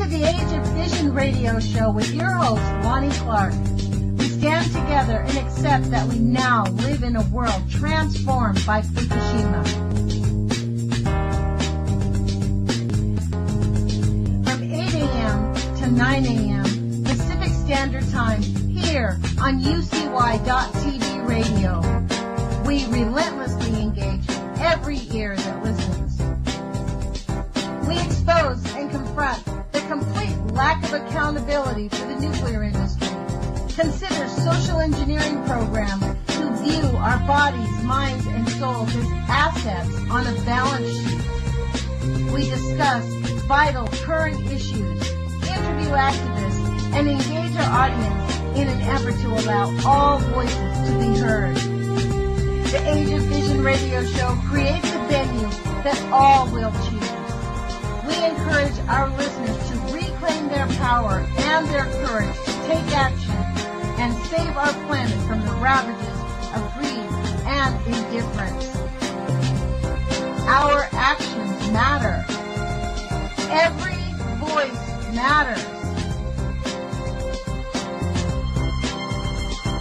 the Age of Fission radio show with your host, Lonnie Clark. We stand together and accept that we now live in a world transformed by Fukushima. From 8 a.m. to 9 a.m. Pacific Standard Time here on UCY.TV radio. We relentlessly engage every ear that listens. We expose and confront the complete lack of accountability for the nuclear industry. Consider social engineering programs who view our bodies, minds, and souls as assets on a balance sheet. We discuss vital current issues, interview activists, and engage our audience in an effort to allow all voices to be heard. The Age of Vision radio show creates a venue that all will choose. We encourage our listeners to reclaim their power and their courage to take action and save our planet from the ravages of greed and indifference. Our actions matter. Every voice matters.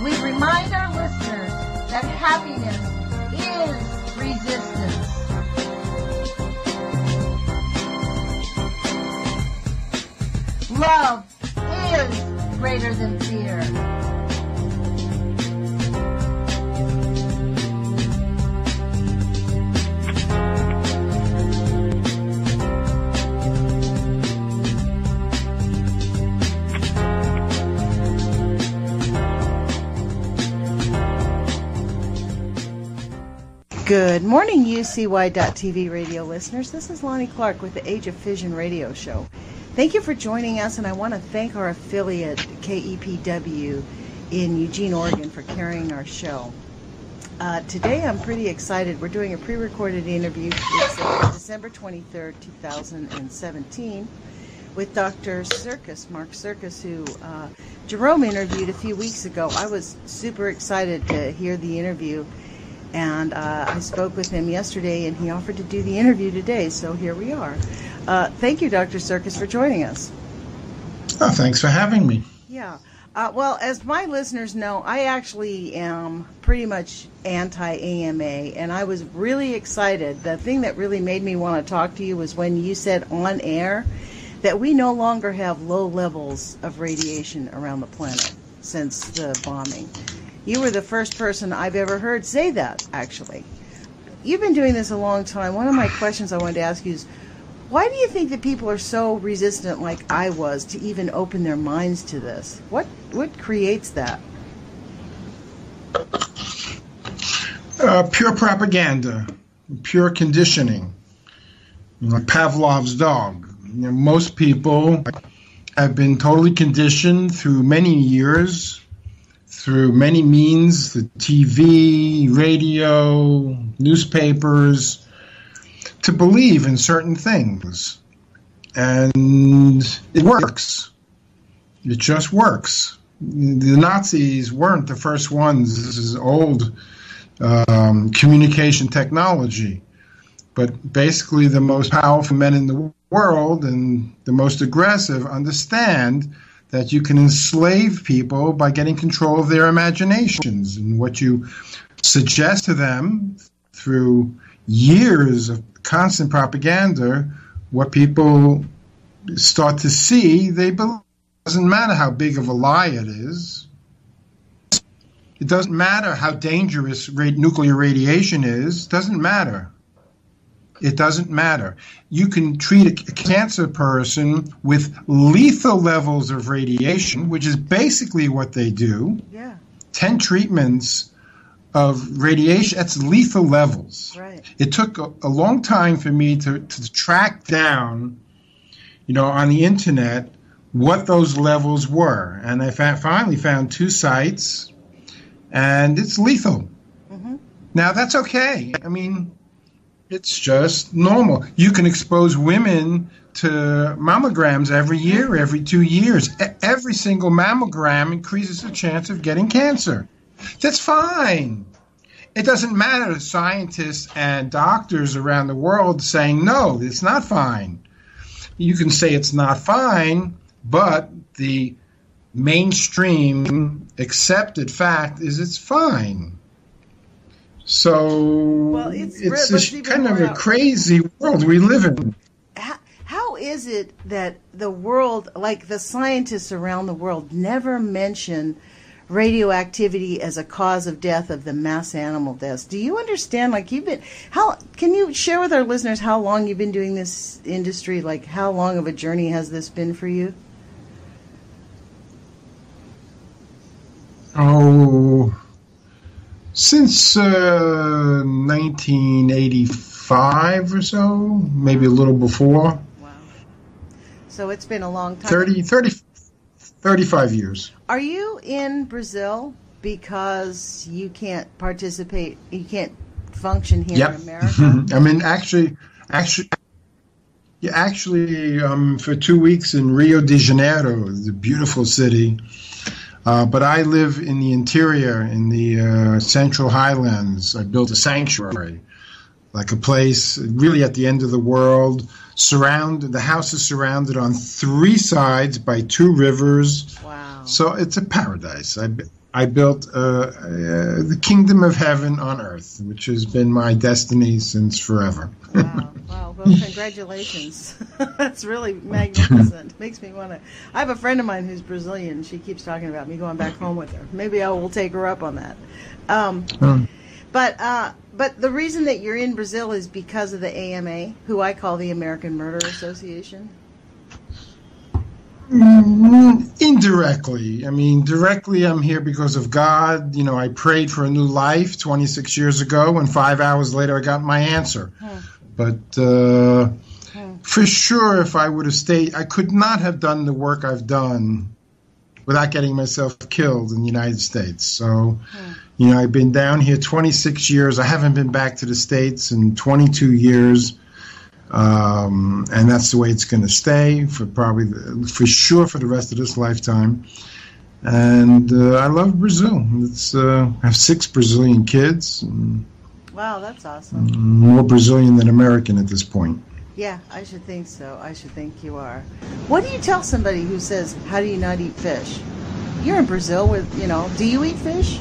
We remind our listeners that happiness is resistance. Love is greater than fear. Good morning, UCY.TV radio listeners. This is Lonnie Clark with the Age of Fission radio show. Thank you for joining us, and I want to thank our affiliate, KEPW, in Eugene, Oregon, for carrying our show. Today I'm pretty excited. We're doing a pre-recorded interview. It's December 23rd, 2017, with Dr. Sircus, Mark Sircus, who Jerome interviewed a few weeks ago. I was super excited to hear the interview, and I spoke with him yesterday, and he offered to do the interview today, so here we are. Thank you, Dr. Sircus, for joining us. Oh, thanks for having me. Yeah. Well, as my listeners know, I actually am pretty much anti-AMA, and I was really excited. The thing that really made me want to talk to you was when you said on air that we no longer have low levels of radiation around the planet since the bombing. You were the first person I've ever heard say that, actually. You've been doing this a long time. One of my questions I wanted to ask you is, why do you think that people are so resistant, like I was, to even open their minds to this? What creates that? Pure propaganda, pure conditioning, like Pavlov's dog. Most people have been totally conditioned through many years, through many means, the TV, radio, newspapers, to believe in certain things. And it works. It just works. The Nazis weren't the first ones. This is old communication technology. But basically the most powerful men in the world and the most aggressive understand that you can enslave people by getting control of their imaginations. And what you suggest to them through years of constant propaganda, what people start to see, they believe. It doesn't matter how big of a lie it is. It doesn't matter how dangerous nuclear radiation is. It doesn't matter. It doesn't matter. You can treat a cancer person with lethal levels of radiation, which is basically what they do. Yeah. 10 treatments of radiation, that's lethal levels. Right. It took a long time for me to track down, on the internet what those levels were. And I finally found 2 sites, and it's lethal. Mm-hmm. Now, that's okay. I mean, it's just normal. You can expose women to mammograms every year, every 2 years. Every single mammogram increases the chance of getting cancer. That's fine. It doesn't matter. Scientists and doctors around the world saying, no, it's not fine. you can say it's not fine, but the mainstream accepted fact is it's fine. So it's this kind of a crazy world we live in. How is it that the world, like the scientists around the world, never mention radioactivity as a cause of death of the mass animal deaths? Do you understand? Like, can you share with our listeners how long you've been doing this industry? Like, how long of a journey has this been for you? Oh, since 1985 or so, maybe a little before. Wow. So it's been a long time. 35 years. Are you in Brazil because you can't participate, you can't function here in America? I mean, actually, for 2 weeks in Rio de Janeiro, the beautiful city. But I live in the interior, in the Central Highlands. I built a sanctuary, like a place really at the end of the world. The house is surrounded on 3 sides by 2 rivers. Wow! So it's a paradise. I built the kingdom of heaven on earth, which has been my destiny since forever. Wow! Wow! Well, congratulations. That's really magnificent. Makes me want to. I have a friend of mine who's Brazilian. She keeps talking about me going back home with her. Maybe I will take her up on that. But the reason that you're in Brazil is because of the AMA, who I call the American Murder Association? Indirectly. I mean, directly I'm here because of God. You know, I prayed for a new life 26 years ago, and 5 hours later I got my answer. But for sure, if I would have stayed, I could not have done the work I've done without getting myself killed in the United States. So, you know, I've been down here 26 years. I haven't been back to the States in 22 years. And that's the way it's going to stay for sure for the rest of this lifetime. And I love Brazil. I have 6 Brazilian kids. Wow, that's awesome. More Brazilian than American at this point. Yeah, I should think so. I should think you are. What do you tell somebody who says, how do you not eat fish? You're in Brazil do you eat fish?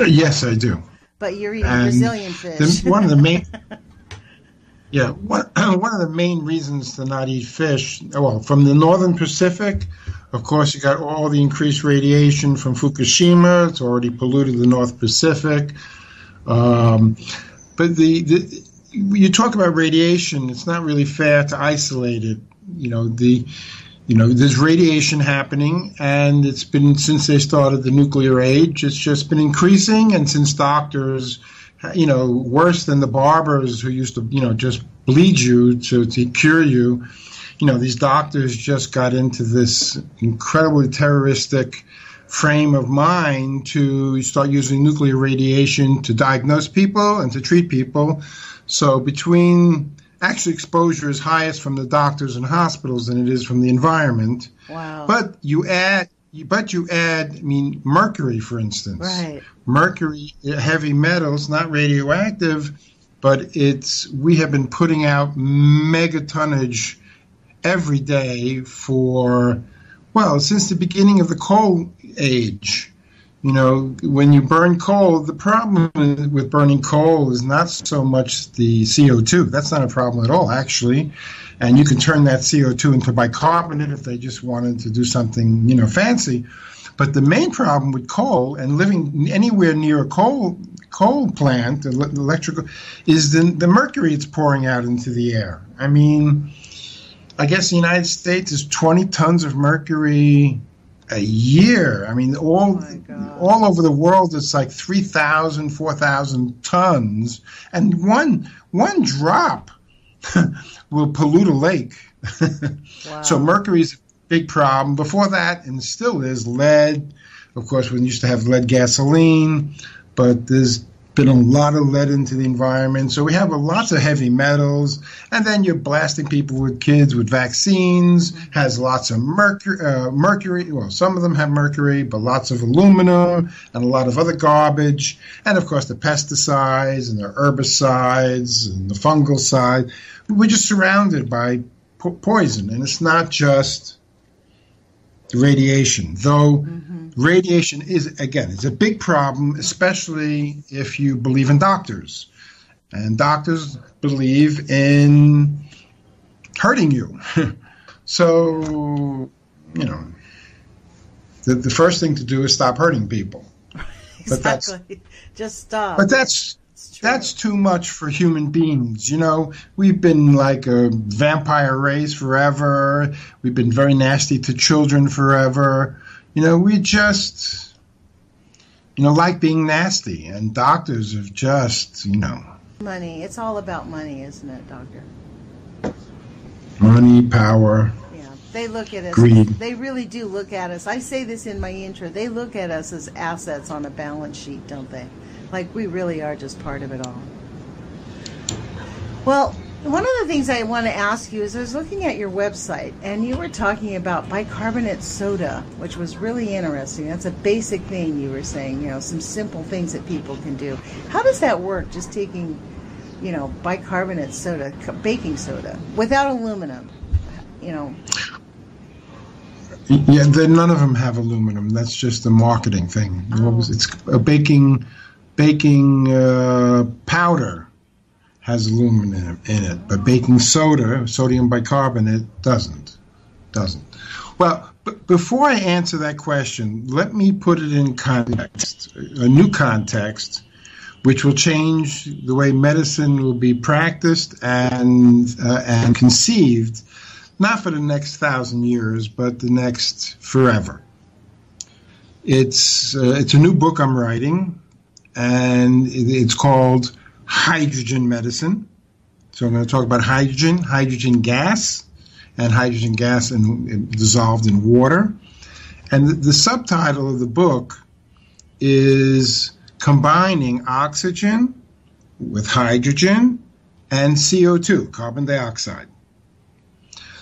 Yes, I do. But you're eating Brazilian fish. One of the main reasons to not eat fish, well, from the Northern Pacific, of course, you got all the increased radiation from Fukushima. It's already polluted the North Pacific. But you talk about radiation, it's not really fair to isolate it. There's radiation happening, and it's been since they started the nuclear age. It's just been increasing, and since doctors, worse than the barbers who used to, just bleed you to cure you, these doctors just got into this incredibly terroristic frame of mind to start using nuclear radiation to diagnose people and to treat people. So actually exposure is highest from the doctors and hospitals than it is from the environment. Wow. But you add, mercury, for instance. Right. Mercury, heavy metals, not radioactive, but we have been putting out megatonnage every day since the beginning of the coal age. When you burn coal, the problem with burning coal is not so much the CO2. That's not a problem at all, actually. And you can turn that CO2 into bicarbonate if they just wanted to do something, fancy. But the main problem with coal and living anywhere near a coal plant, electrical, is the mercury it's pouring out into the air. I mean, I guess the United States is 20 tons of mercury a year. I mean, all over the world, it's like 3,000, 4,000 tons, and one drop will pollute a lake. Wow. So mercury is a big problem. Before that, and still is, lead. Of course, we used to have lead gasoline, but there's been a lot of lead into the environment. So we have lots of heavy metals, and then you're blasting people with kids with vaccines, has lots of mercury. Well, some of them have mercury, but lots of aluminum and a lot of other garbage. And, of course, the pesticides and the herbicides and the fungal side. We're just surrounded by poison, and it's not just radiation, though radiation is, again, it's a big problem, especially if you believe in doctors. And doctors believe in hurting you. So, you know, the first thing to do is stop hurting people. Exactly. Just stop. But that's too much for human beings. You know, we've been like a vampire race forever. We've been very nasty to children forever. You know, we just, like being nasty. And doctors have just, Money. It's all about money, isn't it, doctor? Money, power. Yeah. They look at us. Greed. They really do look at us. I say this in my intro. They look at us as assets on a balance sheet, don't they? Like we really are just part of it all. Well, one of the things I want to ask you is I was looking at your website and you were talking about bicarbonate soda, which was really interesting. That's a basic thing you were saying, some simple things that people can do. How does that work, just taking, bicarbonate soda, baking soda, without aluminum, Yeah, none of them have aluminum. That's just a marketing thing. Oh. It's a baking powder has aluminum in it, but baking soda, sodium bicarbonate, doesn't. Well, before I answer that question, let me put it in context, a new context, which will change the way medicine will be practiced and conceived, not for the next 1,000 years, but the next forever. It's a new book I'm writing, and it's called Hydrogen Medicine. So I'm going to talk about hydrogen gas, and hydrogen gas dissolved in water. And the subtitle of the book is Combining Oxygen with Hydrogen and CO2, carbon dioxide.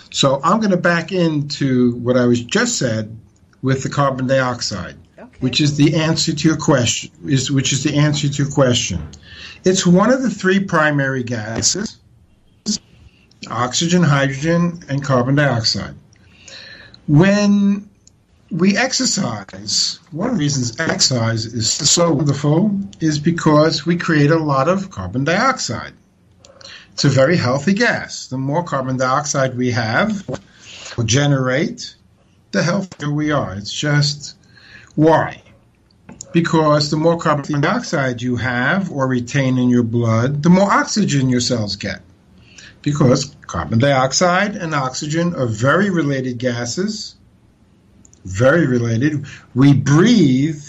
So I'm going to back into what I was just said with the carbon dioxide. Okay. Which is the answer to your question. It's one of the three primary gases: oxygen, hydrogen, and carbon dioxide. When we exercise, one of the reasons exercise is so wonderful is because we create a lot of carbon dioxide. It's a very healthy gas. The more carbon dioxide we have or generate, the healthier we are. It's just why? Because the more carbon dioxide you have or retain in your blood, the more oxygen your cells get. Because carbon dioxide and oxygen are very related gases, very related. We breathe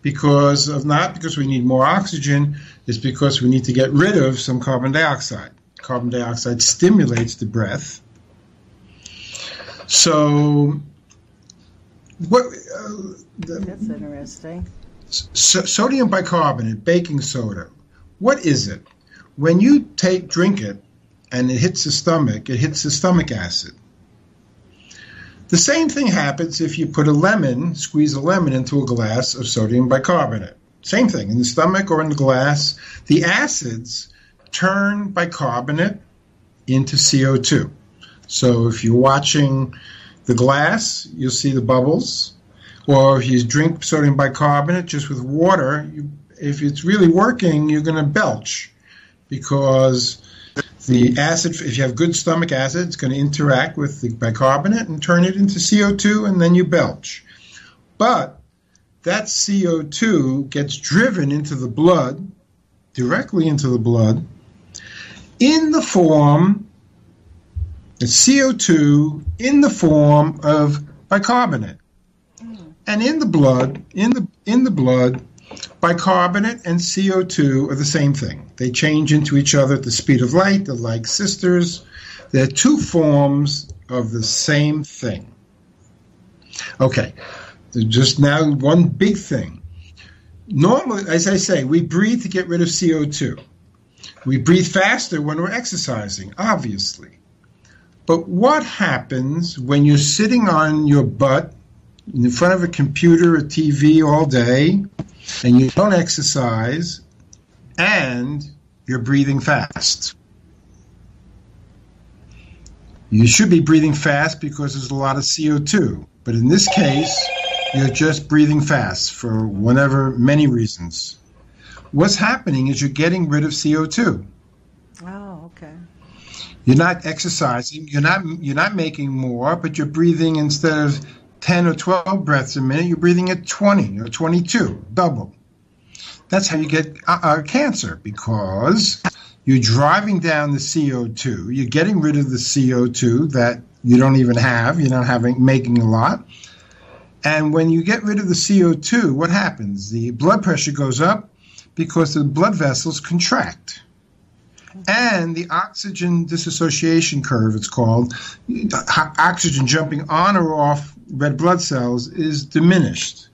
not because we need more oxygen, it's because we need to get rid of some carbon dioxide. Carbon dioxide stimulates the breath. So, that's interesting. Sodium bicarbonate, baking soda. What is it? When you drink it and it hits the stomach acid. The same thing happens if you put squeeze a lemon into a glass of sodium bicarbonate. Same thing, in the stomach or in the glass. The acids turn bicarbonate into CO2. So if you're watching the glass, you'll see the bubbles. Or if you drink sodium bicarbonate just with water, if it's really working, you're going to belch. Because the acid, if you have good stomach acid, it's going to interact with the bicarbonate and turn it into CO2, and then you belch. But that CO2 gets driven into the blood, directly into the blood, in the form, CO2 in the form of bicarbonate. And in the blood, bicarbonate and CO2 are the same thing. They change into each other at the speed of light. They're like sisters. They're two forms of the same thing. Okay, just now one big thing. Normally, as I say, we breathe to get rid of CO2. We breathe faster when we're exercising, obviously. But what happens when you're sitting on your butt in front of a computer or TV all day and you don't exercise and you're breathing fast? You should be breathing fast because there's a lot of CO2. But in this case, you're just breathing fast for many reasons. What's happening is you're getting rid of CO2. Oh, okay. You're not exercising. You're not making more, but you're breathing instead of 10 or 12 breaths a minute, you're breathing at 20 or 22, double. That's how you get cancer, because you're driving down the CO2. You're getting rid of the CO2 that you don't even have. You're not making a lot. And when you get rid of the CO2, what happens? The blood pressure goes up because the blood vessels contract. And the oxygen dissociation curve, it's called, oxygen jumping on or off red blood cells, is diminished.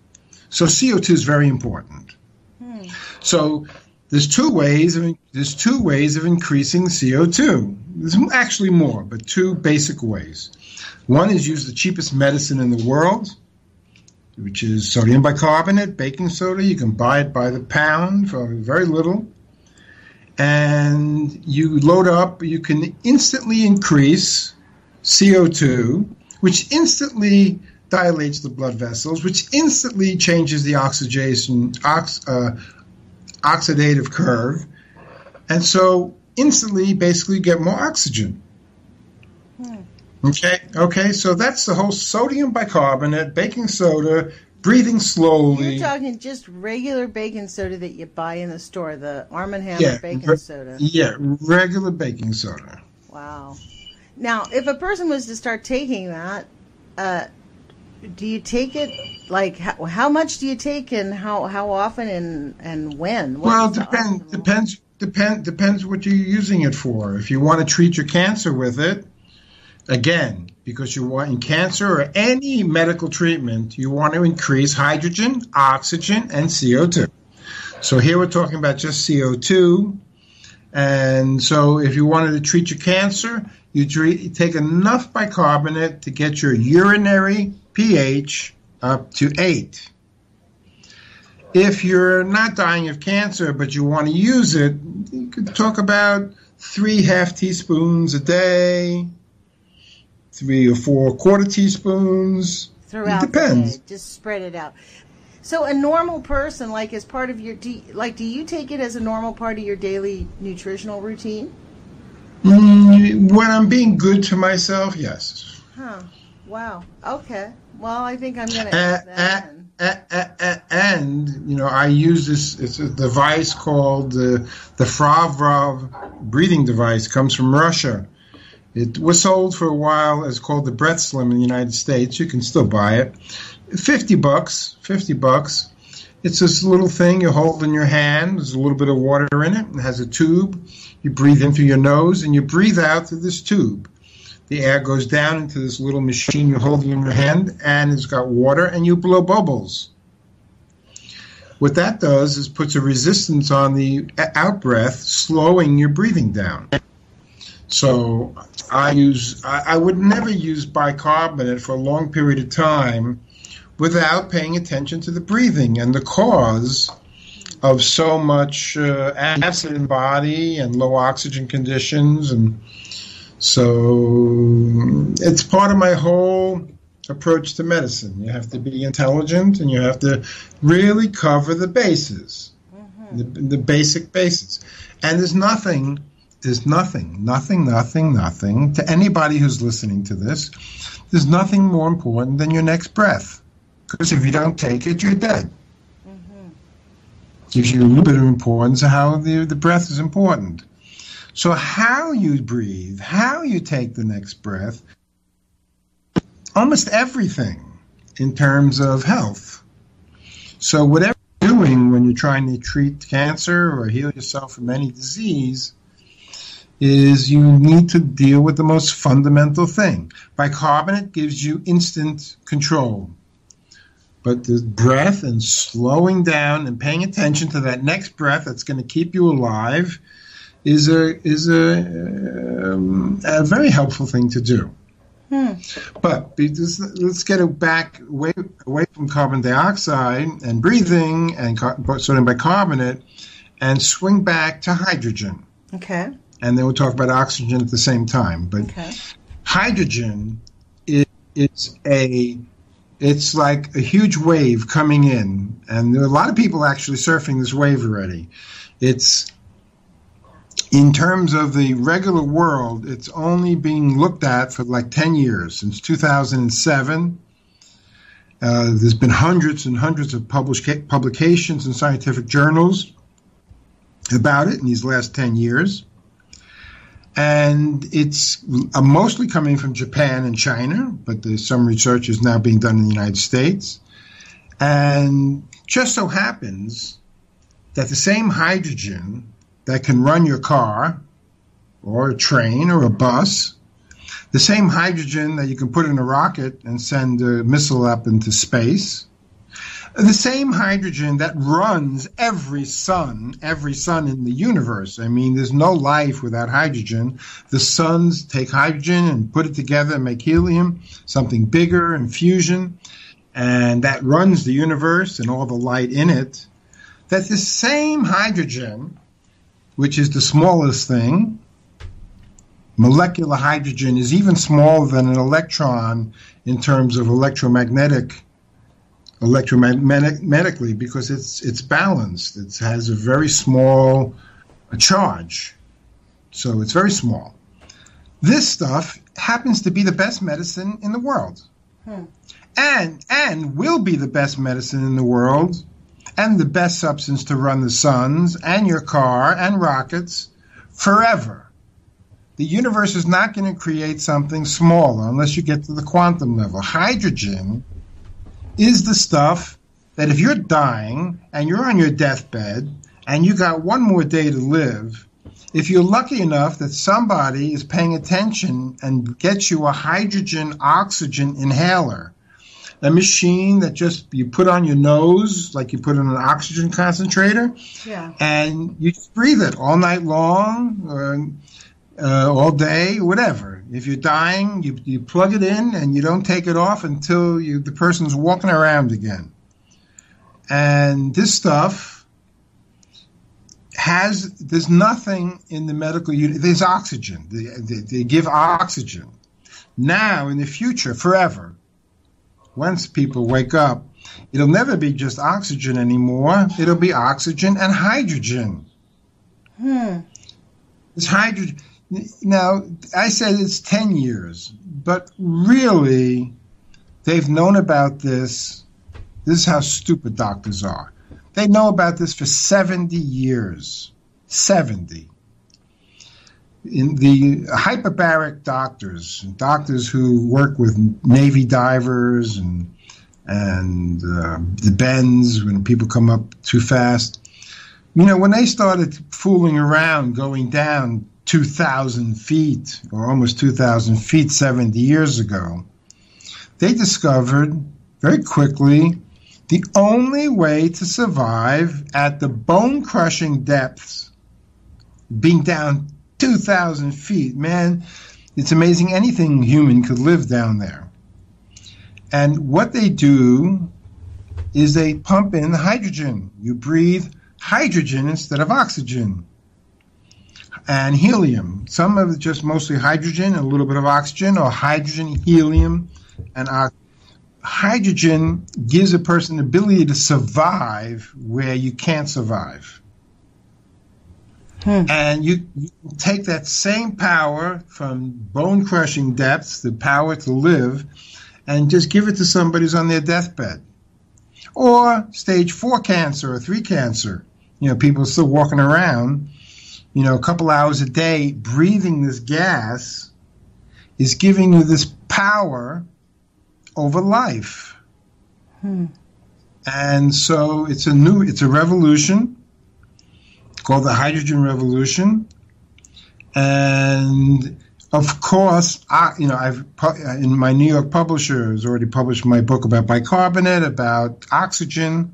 So CO2 is very important. So there's two ways of increasing CO2. There's actually more, but two basic ways. One is use the cheapest medicine in the world, which is sodium bicarbonate, baking soda. You can buy it by the pound for very little. And you load up, you can instantly increase CO2, which instantly dilates the blood vessels, which instantly changes the oxidative curve. And so instantly, basically, you get more oxygen. Okay, so that's the whole sodium bicarbonate, baking soda, breathing slowly. You're talking just regular baking soda that you buy in the store, the Arm & Hammer baking soda. Yeah, regular baking soda. Wow. Now, if a person was to start taking that, do you take it, like, how much do you take and how often and when? Well, depends what you're using it for. If you want to treat your cancer with it, again, because you want in cancer or any medical treatment, you want to increase hydrogen, oxygen, and CO2. So here we're talking about just CO2. And so if you wanted to treat your cancer, you take enough bicarbonate to get your urinary pH up to 8. If you're not dying of cancer, but you want to use it, you could talk about 3 half teaspoons a day, 3 or 4 quarter teaspoons. Throughout it depends. The day, just spread it out. So a normal person, like as part of your, do you take it as a normal part of your daily nutritional routine? When I'm being good to myself, yes. Huh. Wow. Okay. Well, I think I'm going to add that. And I use this. It's a device called the Fravrov breathing device. Comes from Russia. It was sold for a while. It's called the Breath Slim in the United States. You can still buy it. $50. It's this little thing you hold in your hand. There's a little bit of water in it. It has a tube. You breathe in through your nose and you breathe out through this tube. The air goes down into this little machine you're holding in your hand, and it's got water, and you blow bubbles. What that does is puts a resistance on the out-breath, slowing your breathing down. So I would never use bicarbonate for a long period of time without paying attention to the breathing and the cause of so much acid in the body and low oxygen conditions. And so it's part of my whole approach to medicine. You have to be intelligent and you have to really cover the bases, the basic bases. And there's nothing to anybody who's listening to this, there's nothing more important than your next breath. Because if you don't take it, you're dead. Gives you a little bit of importance of how the breath is important. So how you breathe, how you take the next breath, almost everything in terms of health. So whatever you're doing when you're trying to treat cancer or heal yourself from any disease, is you need to deal with the most fundamental thing. Bicarbonate gives you instant control. But the breath and slowing down and paying attention to that next breath that's going to keep you alive is a very helpful thing to do. But let's get it back away from carbon dioxide and breathing and sodium bicarbonate and swing back to hydrogen. Okay. And then we'll talk about oxygen at the same time. But hydrogen it's like a huge wave coming in. And there are a lot of people actually surfing this wave already. It's, in terms of the regular world, it's only being looked at for like 10 years, since 2007. There's been hundreds and hundreds of publications in scientific journals about it in these last 10 years. And it's mostly coming from Japan and China, but there's some research is now being done in the United States. And just so happens that the same hydrogen that can run your car or a train or a bus, the same hydrogen that you can put in a rocket and send a missile up into space, the same hydrogen that runs every sun in the universe. I mean, there's no life without hydrogen. The suns take hydrogen and put it together and make helium, something bigger, and fusion, and that runs the universe and all the light in it. That the same hydrogen, which is the smallest thing, molecular hydrogen is even smaller than an electron in terms of electromagnetically, because it's balanced. It has a very small charge, so it's very small. This stuff happens to be the best medicine in the world, and will be the best medicine in the world, and the best substance to run the suns and your car and rockets forever. The universe is not going to create something smaller unless you get to the quantum level. Hydrogen is the stuff that if you're dying and you're on your deathbed and you got one more day to live, if you're lucky enough that somebody is paying attention and gets you a hydrogen oxygen inhaler, a machine that just you put on your nose like you put in an oxygen concentrator, and you just breathe it all night long or all day, whatever. If you're dying, you plug it in and you don't take it off until the person's walking around again. And this stuff there's nothing in the medical unit. There's oxygen. They give oxygen. Now, in the future, forever, once people wake up, it'll never be just oxygen anymore. It'll be oxygen and hydrogen. It's hydrogen. Now, I said it's 10 years, but really, they've known about this. This is how stupid doctors are. They know about this for 70 years. 70. In the hyperbaric doctors who work with Navy divers and the bends when people come up too fast, when they started fooling around going down 2,000 feet or almost 2,000 feet 70 years ago, they discovered very quickly the only way to survive at the bone-crushing depths, being down 2,000 feet. Man, it's amazing anything human could live down there. And what they do is they pump in hydrogen. You breathe hydrogen instead of oxygen. And helium. Some of it just mostly hydrogen and a little bit of oxygen, or hydrogen, helium, and oxygen. Hydrogen gives a person the ability to survive where you can't survive. And you take that same power from bone-crushing depths, the power to live, and just give it to somebody who's on their deathbed. Or stage 4 cancer or 3 cancer. People still walking around, a couple hours a day breathing this gas is giving you this power over life. And so it's a revolution called the hydrogen revolution. And Of course, I've in my New York publisher has already published my book about bicarbonate, about oxygen,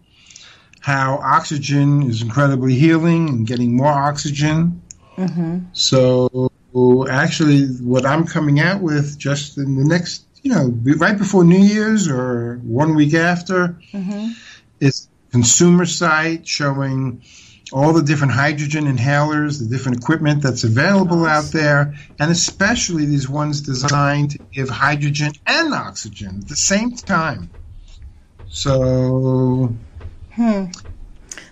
how oxygen is incredibly healing and getting more oxygen. Mm-hmm. So actually, what I'm coming out with just in the next, right before New Year's or 1 week after, mm-hmm. is a consumer site showing all the different hydrogen inhalers, the different equipment that's available out there, and especially these ones designed to give hydrogen and oxygen at the same time. So,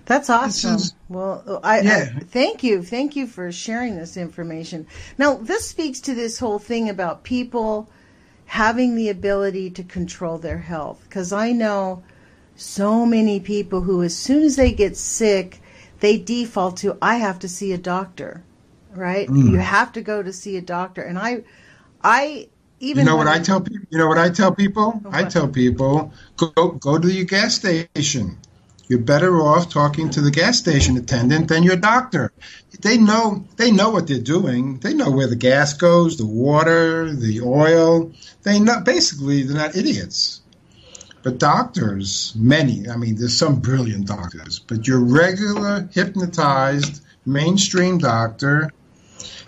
that's awesome. Well, I thank you. Thank you for sharing this information. Now, this speaks to this whole thing about people having the ability to control their health, because I know so many people who, as soon as they get sick, they default to, I have to see a doctor, right? You have to go to see a doctor. And I even what I tell people? I tell people, go to your gas station. You're better off talking to the gas station attendant than your doctor. They know what they're doing. They know where the gas goes, the water, the oil. They know, basically, they're not idiots. But doctors, there's some brilliant doctors, but your regular hypnotized mainstream doctor,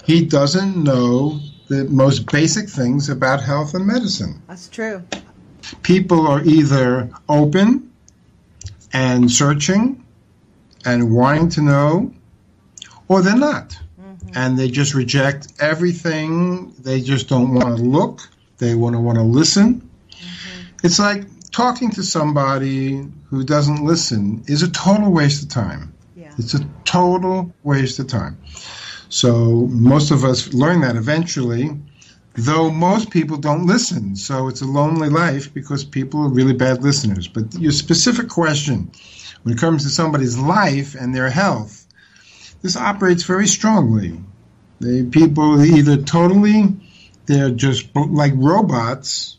he doesn't know the most basic things about health and medicine. That's true. People are either open and searching and wanting to know, or they're not. Mm-hmm. And they just reject everything. They just don't want to look. They want to listen. Mm-hmm. It's like talking to somebody who doesn't listen is a total waste of time. Yeah. It's a total waste of time. So most of us learn that eventually, though most people don't listen. So it's a lonely life because people are really bad listeners. But your specific question, when it comes to somebody's life and their health, this operates very strongly. People either they're just like robots,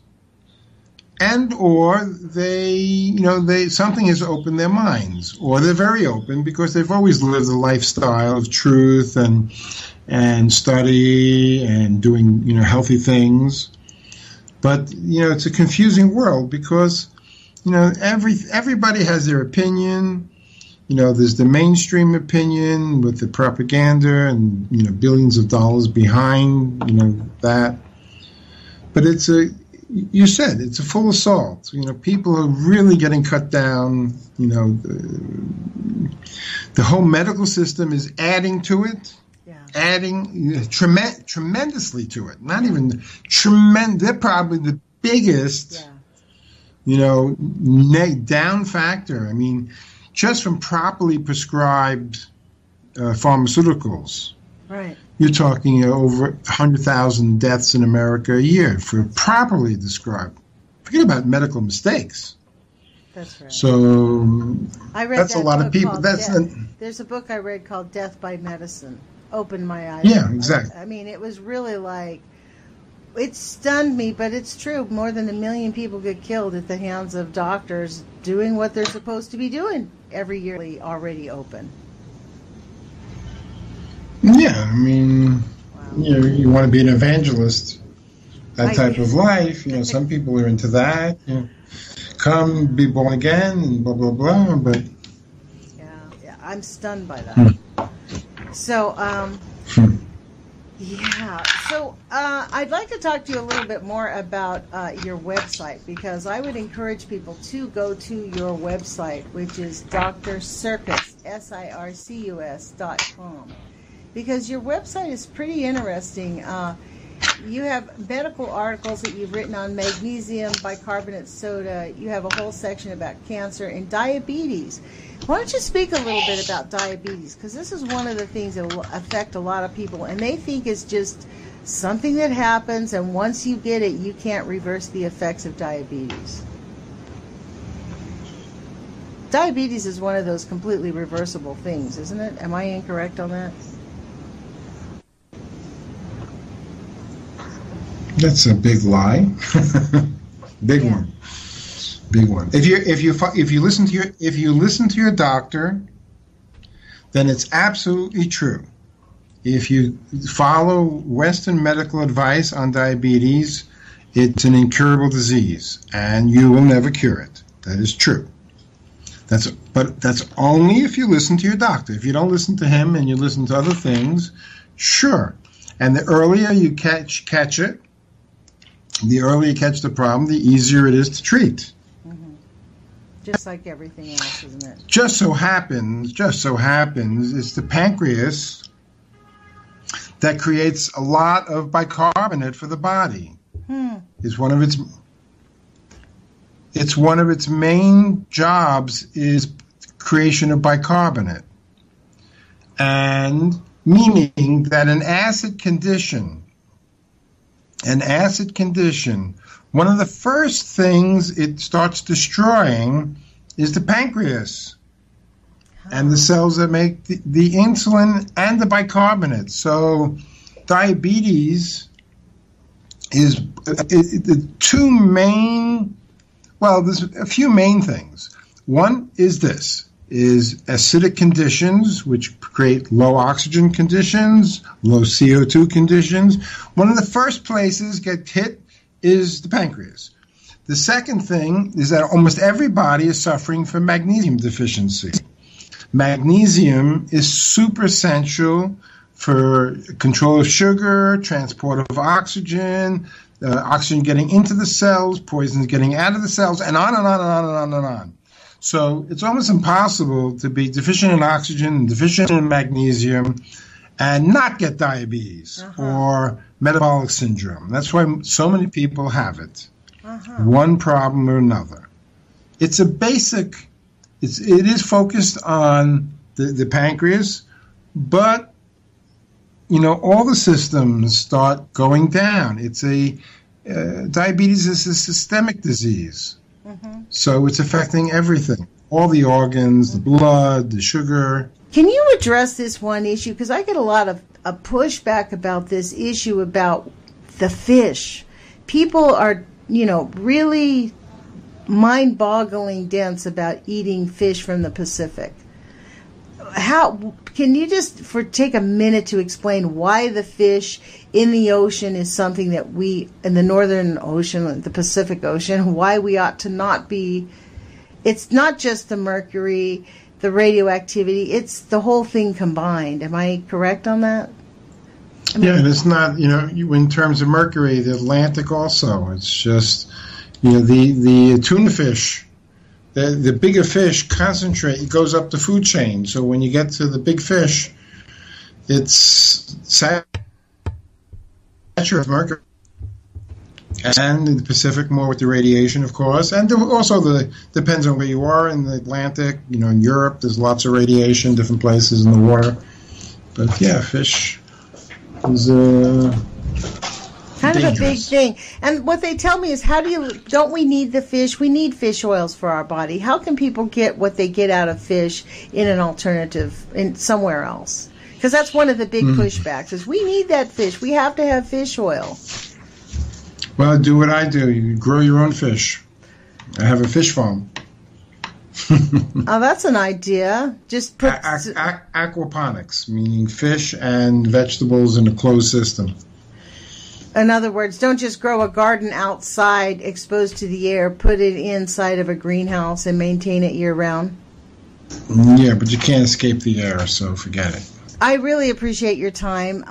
and or they something has opened their minds, or they're very open because they've always lived a lifestyle of truth and study and doing healthy things. But it's a confusing world because everybody has their opinion. There's the mainstream opinion with the propaganda and billions of dollars behind that. But you said it's a full assault. People are really getting cut down. The whole medical system is adding to it, adding tremendously to it. Not even tremendous. They're probably the biggest, down factor. Just from properly prescribed pharmaceuticals. Right. You're talking over 100,000 deaths in America a year for properly described. Forget about medical mistakes. That's right. So I read that's a lot of people. There's a book I read called Death by Medicine. Opened my eyes. Yeah, exactly. It was really it stunned me, but it's true. More than 1 million people get killed at the hands of doctors doing what they're supposed to be doing every year. Already open. Yeah, you want to be an evangelist, that type of life. Some people are into that. Come, be born again, and blah, blah, blah. But yeah, I'm stunned by that. So, So I'd like to talk to you a little bit more about your website, because I would encourage people to go to your website, which is Dr.Sircus, SIRCUS.com. Because your website is pretty interesting. You have medical articles that you've written on magnesium, bicarbonate soda. You have a whole section about cancer and diabetes. Why don't you speak a little bit about diabetes? Because this is one of the things that will affect a lot of people, and they think it's just something that happens, and once you get it, you can't reverse the effects of diabetes. Diabetes is one of those completely reversible things, isn't it? Am I incorrect on that? That's a big lie. Big one. Big one. If you listen to your doctor, then it's absolutely true. if you follow Western medical advice on diabetes, it's an incurable disease, and you will never cure it. That is true. But that's only if you listen to your doctor. If you don't listen to him and you listen to other things, sure. And the earlier you catch it, the earlier you catch the problem, the easier it is to treat. Mm-hmm. Just like everything else, isn't it? Just so happens, it's the pancreas that creates a lot of bicarbonate for the body. It's one of its main jobs is creation of bicarbonate. And meaning that an acid condition, one of the first things it starts destroying is the pancreas and the cells that make the insulin and the bicarbonate. So diabetes is the two main, well, there's a few main things. One is acidic conditions, which create low oxygen conditions, low CO2 conditions. One of the first places get hit is the pancreas. The second thing is that almost everybody is suffering from magnesium deficiency. Magnesium is super essential for control of sugar, transport of oxygen, oxygen getting into the cells, poisons getting out of the cells, and on and on and on and on and on. So it's almost impossible to be deficient in oxygen, deficient in magnesium, and not get diabetes or metabolic syndrome. That's why so many people have it. One problem or another. It's a basic, it is focused on the pancreas, but all the systems start going down. It's diabetes is a systemic disease. So it's affecting everything, all the organs, the blood, the sugar. Can you address this one issue? Because I get a lot of pushback about this issue about the fish. People are, really mind-boggling dense about eating fish from the Pacific. How can you just take a minute to explain why the fish in the ocean is something that we in the Northern Ocean, the Pacific Ocean, why we ought to not be? It's not just the mercury, the radioactivity; it's the whole thing combined. Am I correct on that? Yeah, and it's not in terms of mercury, the Atlantic also. It's just the tuna fish. The bigger fish concentrate, it goes up the food chain. So when you get to the big fish, it's saturated with mercury. And in the Pacific, more with the radiation, of course. And also depends on where you are in the Atlantic. In Europe, there's lots of radiation, different places in the water. But yeah, fish is kind of a big thing. And what they tell me is, don't we need the fish? We need fish oils for our body. How can people get what they get out of fish in an alternative, in somewhere else? Because that's one of the big pushbacks, is we need that fish. We have to have fish oil. Well, do what I do. You grow your own fish. I have a fish farm. Oh, that's an idea. Just put aquaponics, meaning fish and vegetables in a closed system. In other words, don't just grow a garden outside exposed to the air. Put it inside of a greenhouse and maintain it year-round. Yeah, but you can't escape the air, so forget it. I really appreciate your time.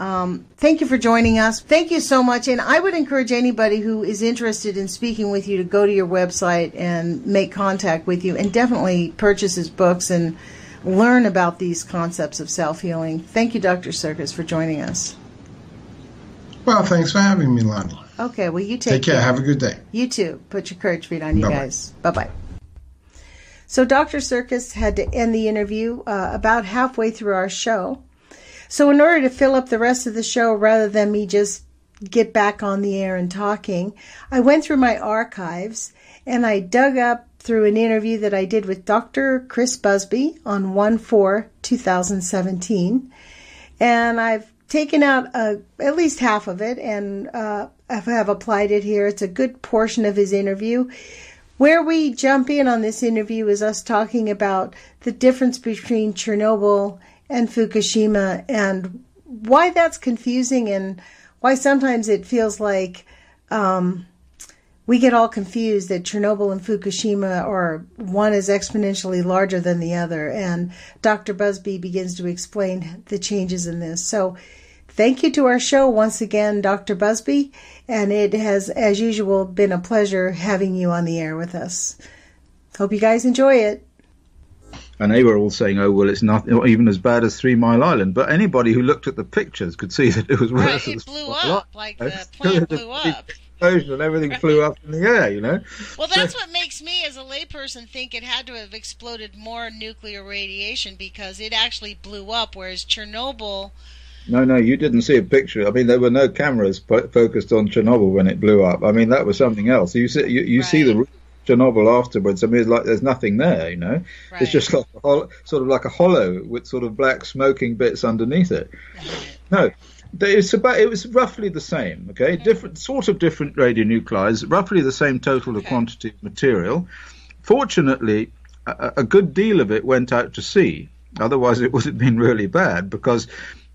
Thank you for joining us. Thank you so much. And I would encourage anybody who is interested in speaking with you to go to your website and make contact with you, and definitely purchase his books and learn about these concepts of self-healing. Thank you, Dr. Sircus, for joining us. Well, thanks for having me, Lonnie. Okay, well, you take care. Have a good day. You too. Put your courage feet on, you Bye-bye. guys. Bye-bye. So Dr. Sircus had to end the interview about halfway through our show. So in order to fill up the rest of the show, rather than me just get back on the air and talking, I went through my archives and I dug up through an interview that I did with Dr. Chris Busby on 1/4/2017. And I've taken out at least half of it and have applied it here. It's a good portion of his interview. Where we jump in on this interview is us talking about the difference between Chernobyl and Fukushima and why that's confusing and why sometimes it feels like we get all confused that Chernobyl and Fukushima are one is exponentially larger than the other. And Dr. Busby begins to explain the changes in this. So thank you to our show once again, Dr. Busby. And it has, as usual, been a pleasure having you on the air with us. Hope you guys enjoy it. And they were all saying, oh, well, it's not even as bad as 3 Mile Island. But anybody who looked at the pictures could see that it was worse. Right, it blew up, like the plant blew up. Explosion and everything flew up in the air, you know. Well, that's what makes me, as a layperson, think it had to have exploded more nuclear radiation because it actually blew up, whereas Chernobyl... No, you didn't see a picture. I mean, there were no cameras focused on Chernobyl when it blew up. I mean, that was something else. You see the Chernobyl afterwards. I mean, it's like there's nothing there, you know. Right. It's just like sort of like a hollow with sort of black smoking bits underneath it. No. It was roughly the same, okay? Different radionuclides, roughly the same total quantity of material. Fortunately, a good deal of it went out to sea. Otherwise, it would have been really bad because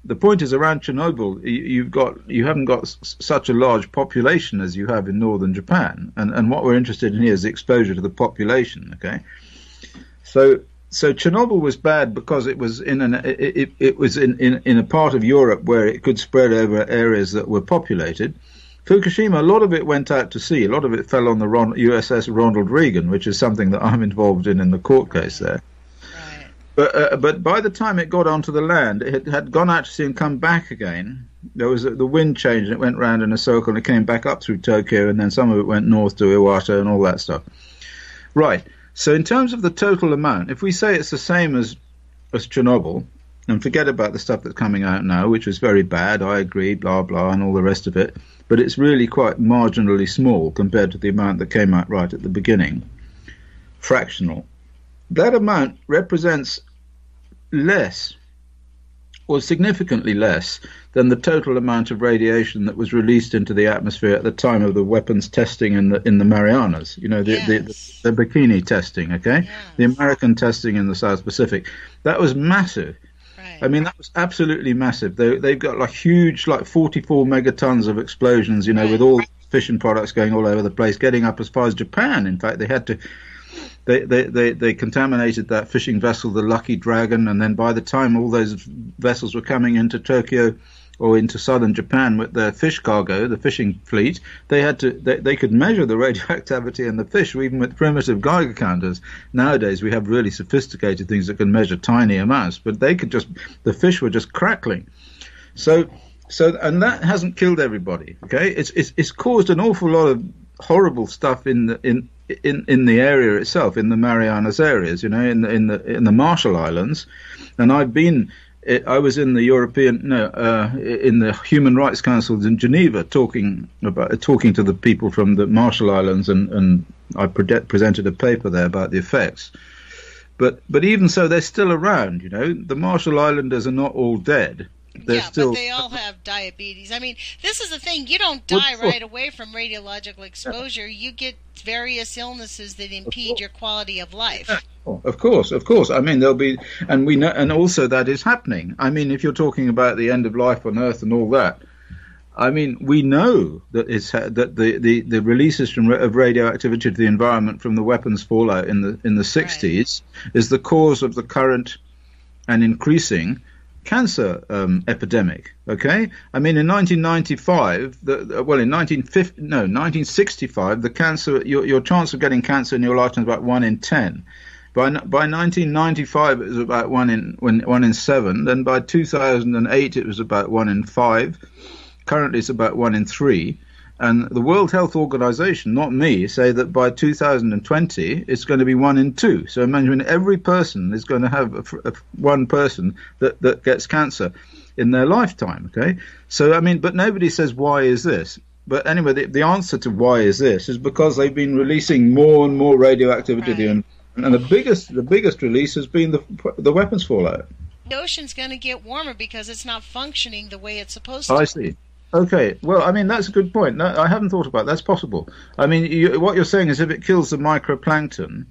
the point is around Chernobyl, you haven't got such a large population as you have in northern Japan, and what we're interested in here is the exposure to the population, okay? So Chernobyl was bad because it was in a part of Europe where it could spread over areas that were populated. Fukushima, a lot of it went out to sea. A lot of it fell on the USS Ronald Reagan, which is something that I'm involved in the court case there. Right. But by the time it got onto the land, it had gone out to sea and come back again. There was the wind changed and it went round in a circle and it came back up through Tokyo, and then some of it went north to Iwata and all that stuff. Right. So in terms of the total amount, if we say it's the same as Chernobyl, and forget about the stuff that's coming out now, which was very bad, I agree, blah, blah, and all the rest of it, but it's really quite marginally small compared to the amount that came out right at the beginning, fractional. That amount represents less, or significantly less, than the total amount of radiation that was released into the atmosphere at the time of the weapons testing in the Marianas. You know, the bikini testing, okay? Yes. The American testing in the South Pacific. That was massive. Right. I mean, that was absolutely massive. They've got like huge, like 44 megatons of explosions, you know, with all fission products going all over the place, getting up as far as Japan. In fact, they had to... They contaminated that fishing vessel, the Lucky Dragon, and then by the time all those vessels were coming into Tokyo or into southern Japan with their fish cargo, the fishing fleet, they could measure the radioactivity in the fish even with primitive Geiger counters. Nowadays we have really sophisticated things that can measure tiny amounts, but the fish were just crackling. So and that hasn't killed everybody, okay? It's caused an awful lot of horrible stuff in the area itself, in the Marianas areas, you know, in the Marshall Islands, and I was in the in the Human Rights Council in Geneva talking to the people from the Marshall Islands, and I presented a paper there about the effects. But even so, they're still around, you know. The Marshall Islanders are not all dead. But they all have diabetes. I mean, this is the thing. You don't die right away from radiological exposure. You get various illnesses that impede your quality of life. Of course. I mean, there'll be, and we know, and also that is happening. I mean, if you're talking about the end of life on Earth and all that, I mean, we know that the releases of radioactivity to the environment from the weapons fallout in the 60s is the cause of the current and increasing cancer epidemic. Okay, I mean in 1965, 1965, the cancer, your chance of getting cancer in your lifetime is about 1 in 10. By 1995, it was about 1 in 7. Then by 2008, it was about 1 in 5. Currently, it's about 1 in 3. And the World Health Organization, not me, say that by 2020, it's going to be 1 in 2. So imagine every person is going to have one person that gets cancer in their lifetime, okay? So, I mean, but nobody says, why is this? But anyway, the answer to why is this is because they've been releasing more and more radioactivity. And the biggest release has been the weapons fallout. The ocean's going to get warmer because it's not functioning the way it's supposed to. I see. Okay, well, I mean, that's a good point. No, I haven't thought about that. That's possible. I mean, what you're saying is if it kills the microplankton,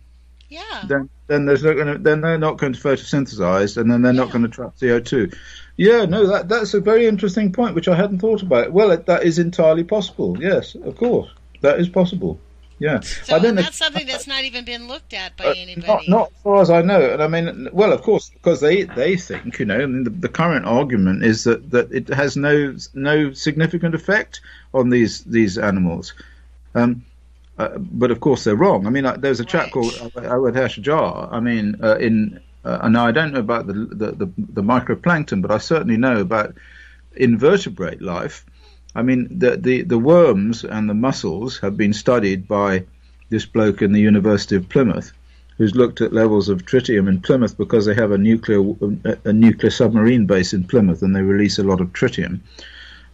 then they're not going to photosynthesize, and then they're not going to trap CO2. Yeah, no, that's a very interesting point, which I hadn't thought about. Well, that is entirely possible. Yes, of course, that is possible. Yeah, so that's something that's not even been looked at by anybody. Not as far as I know. And I mean, well, of course, because they think, I mean, the current argument is that it has no significant effect on these animals. But of course, they're wrong. I mean, there's a chap called Awad Hashjar. I mean, now I don't know about the microplankton, but I certainly know about invertebrate life. I mean, the worms and the mussels have been studied by this bloke in the University of Plymouth, who's looked at levels of tritium in Plymouth because they have a nuclear submarine base in Plymouth, and they release a lot of tritium.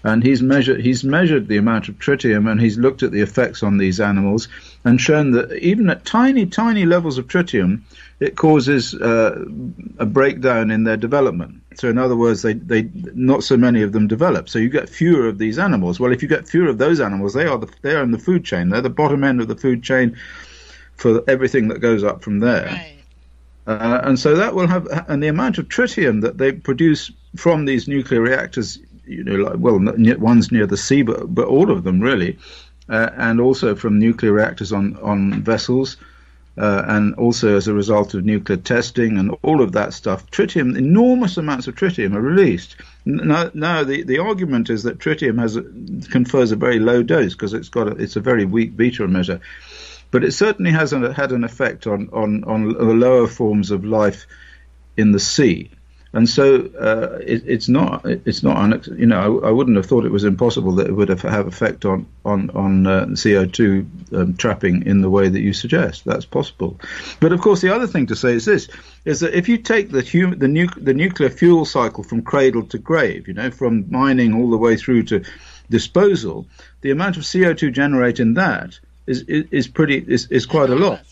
And he's measured the amount of tritium, and he's looked at the effects on these animals and shown that even at tiny levels of tritium, it causes a breakdown in their development. So in other words, they not so many of them develop. So you get fewer of these animals. Well, if you get fewer of those animals, they are in the food chain. They're the bottom end of the food chain for everything that goes up from there. Right. And so that will have, and the amount of tritium that they produce from these nuclear reactors, one's near the sea, but all of them really, and also from nuclear reactors on vessels. And also as a result of nuclear testing and all of that stuff, tritium, enormous amounts of tritium are released. Now the argument is that tritium confers a very low dose because it's a very weak beta emitter, but it certainly has had an effect on the lower forms of life in the sea. And so it's not I wouldn't have thought it was impossible that it would have effect on CO2 trapping in the way that you suggest. That's possible. But of course, the other thing to say is that if you take the nuclear fuel cycle from cradle to grave, from mining all the way through to disposal, the amount of CO2 generated in that is quite a lot.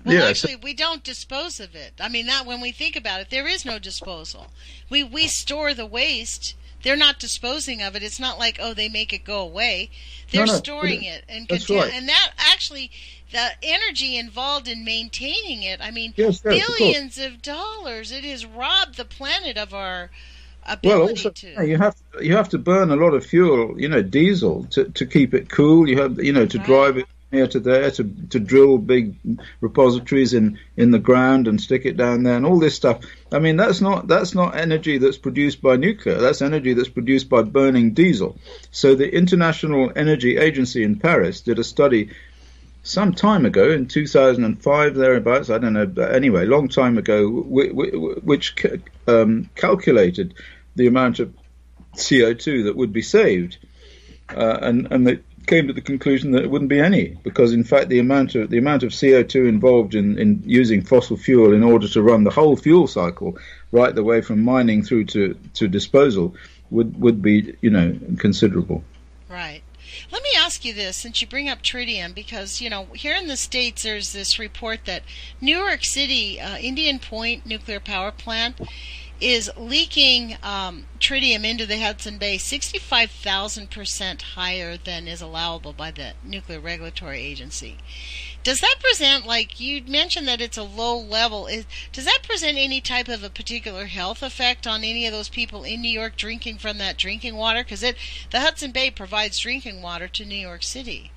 Well, actually, we don't dispose of it. I mean, when we think about it, there is no disposal. We store the waste. They're not disposing of it. It's not like, they make it go away. They're storing it. And that actually, the energy involved in maintaining it, I mean, billions of dollars. It has robbed the planet of our ability to. You have to burn a lot of fuel, diesel, to keep it cool. You have, to drive it here to there, to drill big repositories in the ground and stick it down there and all this stuff. I mean, that's not energy that's produced by nuclear. That's energy that's produced by burning diesel. So the International Energy Agency in Paris did a study some time ago, in 2005, thereabouts, I don't know, but anyway, long time ago, which calculated the amount of CO2 that would be saved. And they came to the conclusion that it wouldn't be any, because in fact the amount of CO2 involved in using fossil fuel in order to run the whole fuel cycle right the way from mining through to disposal would be considerable. Right. Let me ask you this, since you bring up tritium, because here in the States there's this report that New York City Indian Point nuclear power plant is leaking tritium into the Hudson Bay 65,000% higher than is allowable by the Nuclear Regulatory Agency. Does that present, like you mentioned that it's a low level, does that present any type of a particular health effect on any of those people in New York drinking from that drinking water? Because the Hudson Bay provides drinking water to New York City.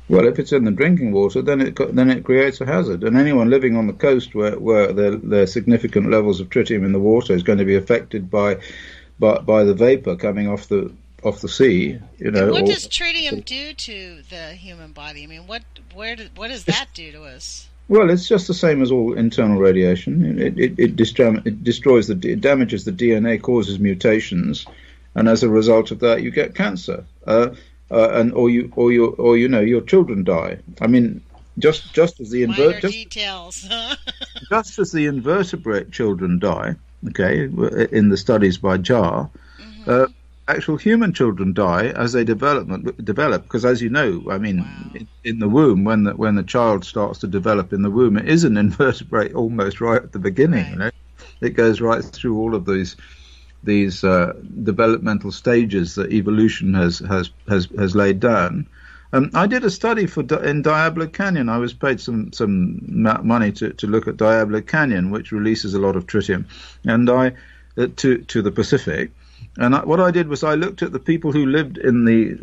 Well, if it's in the drinking water, then it creates a hazard, and anyone living on the coast where there are significant levels of tritium in the water is going to be affected by the vapor coming off the sea. And what does tritium do to the human body? I mean, what does that do to us? Well, it's just the same as all internal radiation. It destroys it damages the DNA, causes mutations, and as a result of that, you get cancer. Or your children die. I mean, just as the just as the invertebrate children die, in the studies by Jar, actual human children die as they develop. Because, as you know, I mean, in the womb, when the child starts to develop in the womb, it is an invertebrate almost right at the beginning. Right. It goes right through all of these developmental stages that evolution has laid down. I did a study in Diablo Canyon. I was paid some money to look at Diablo Canyon, which releases a lot of tritium, and to the Pacific. And what I did was I looked at the people who lived in the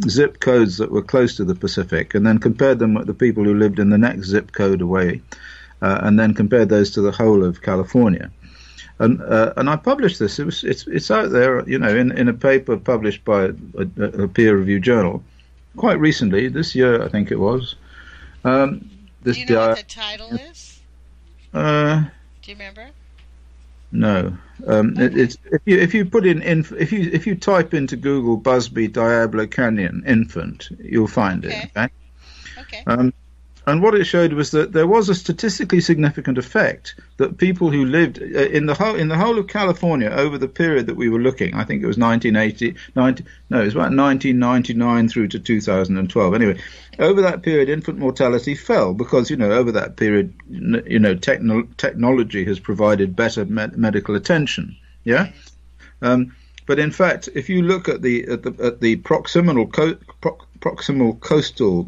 zip codes that were close to the Pacific, and then compared them with the people who lived in the next zip code away, and then compared those to the whole of California. And I published this. It's out there, in a paper published by a peer-reviewed journal quite recently, this year I think it was. Do you know what the title is? Do you remember? No. It's if you put in if you type into Google Busby Diablo Canyon infant, you'll find it. Okay. And what it showed was that there was a statistically significant effect that people who lived in the whole of California over the period that we were looking, I think it was 1999 through to 2012. Anyway, over that period, infant mortality fell because, over that period, technology has provided better medical attention. Yeah. But in fact, if you look at the proximal coastal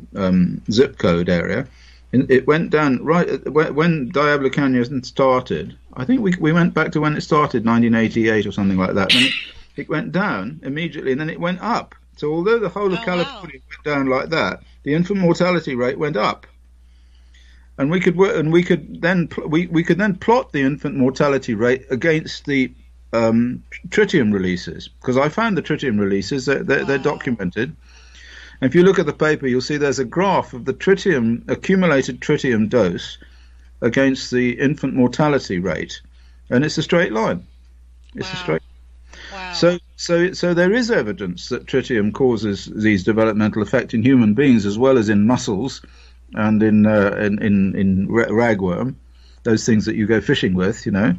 zip code area, it went down right when Diablo Canyon started. I think we went back to when it started, 1988 or something like that. Then it went down immediately, and then it went up. So although the whole of California went down like that, the infant mortality rate went up. And we could then plot the infant mortality rate against the tritium releases, because I found the tritium releases, they're documented. And if you look at the paper, you'll see there's a graph of the accumulated tritium dose against the infant mortality rate, and it's a straight line. It's a straight. Wow. So there is evidence that tritium causes these developmental effects in human beings as well as in mussels and in ragworm, those things that you go fishing with, Yeah.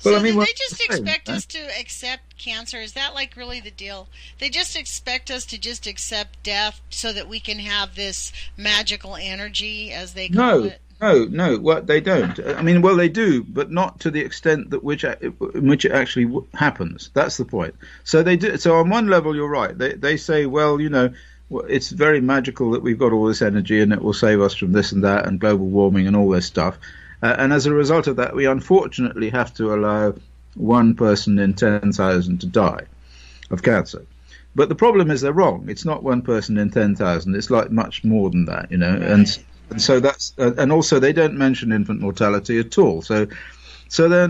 Well, so they just expect us to accept cancer? Is that like really the deal? They just expect us to just accept death so that we can have this magical energy, as they call it? No. What they don't. I mean, well, they do, but not to the extent in which it actually happens. That's the point. So they do. So on one level, you're right. They say, well, it's very magical that we've got all this energy and it will save us from this and that and global warming and all this stuff. And as a result of that, we unfortunately have to allow one person in 10,000 to die of cancer. But the problem is they're wrong. It's not one person in 10,000. It's like much more than that, Right. And so that's and also they don't mention infant mortality at all. So there are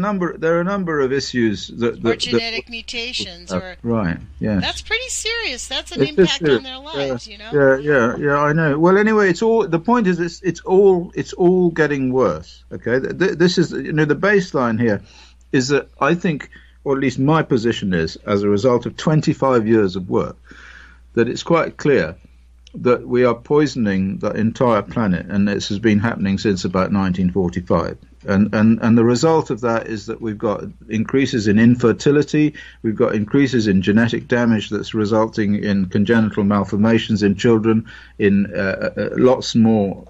a number of issues or genetic mutations, or right. Yeah. That's pretty serious. That's an impact on their lives, Yeah. I know. Well, anyway, the point is it's all getting worse. Okay. This is the baseline here is that I think, or at least my position is, as a result of 25 years of work, that it's quite clear that we are poisoning the entire planet, and this has been happening since about 1945. And the result of that is that we've got increases in infertility, we've got increases in genetic damage that's resulting in congenital malformations in children, in lots more